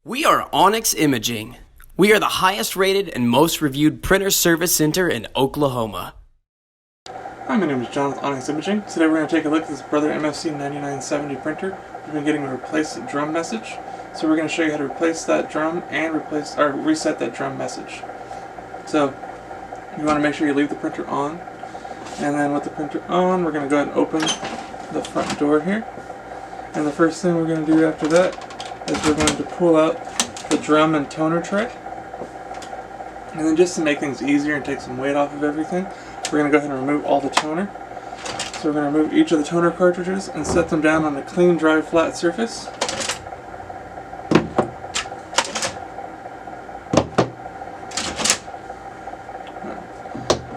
We are Onyx Imaging. We are the highest rated and most reviewed printer service center in Oklahoma. Hi, my name is John with Onyx Imaging. Today we're going to take a look at this Brother MFC 9970 printer. We've been getting a replace drum message. So we're going to show you how to replace that drum and reset that drum message. So you want to make sure you leave the printer on. And then with the printer on, we're going to go ahead and open the front door here. And the first thing we're going to do after that is we're going to pull out the drum and toner tray. And then just to make things easier and take some weight off of everything, we're going to go ahead and remove all the toner. So we're going to remove each of the toner cartridges and set them down on a clean, dry, flat surface.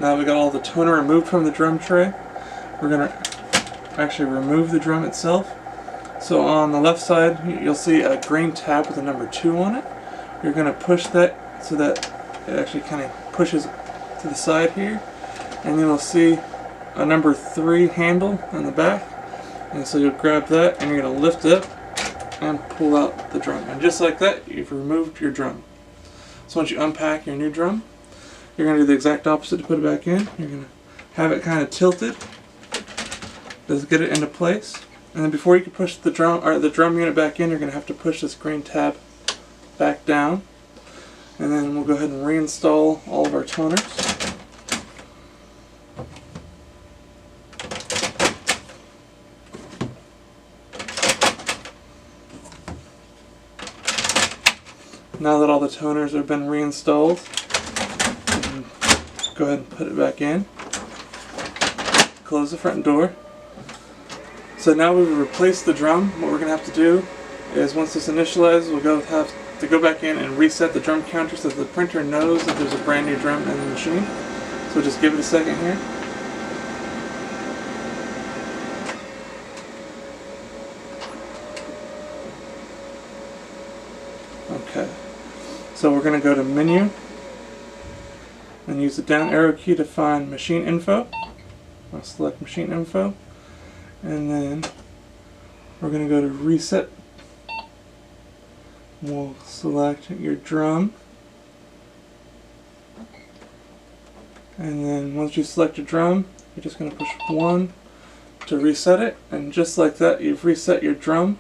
Now we got all the toner removed from the drum tray, we're going to actually remove the drum itself. So on the left side, you'll see a green tab with a number 2 on it. You're going to push that so that it actually kind of pushes to the side here. And you'll see a number 3 handle on the back. And so you'll grab that and you're going to lift it up and pull out the drum. And just like that, you've removed your drum. So once you unpack your new drum, you're going to do the exact opposite to put it back in. You're going to have it kind of tilted. Just get it into place. And then before you can push the drum unit back in, you're going to have to push this green tab back down. And then we'll go ahead and reinstall all of our toners. Now that all the toners have been reinstalled, go ahead and put it back in. Close the front door. So now we've replaced the drum. What we're going to have to do is once this initializes, we'll have to go back in and reset the drum counter so that the printer knows that there's a brand new drum in the machine. So just give it a second here. Okay. So we're going to go to Menu and use the down arrow key to find Machine Info. I'll select Machine Info. And then we're going to go to Reset. We'll select your drum. And then once you select your drum, you're just going to push 1 to reset it. And just like that, you've reset your drum.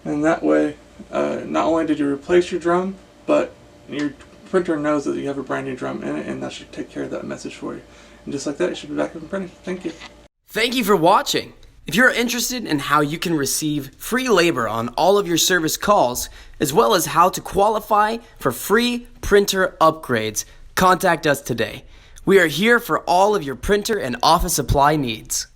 And that way, not only did you replace your drum, but your printer knows that you have a brand new drum in it, and that should take care of that message for you. And just like that, it should be back up and printing. Thank you. Thank you for watching. If you're interested in how you can receive free labor on all of your service calls, as well as how to qualify for free printer upgrades, contact us today. We are here for all of your printer and office supply needs.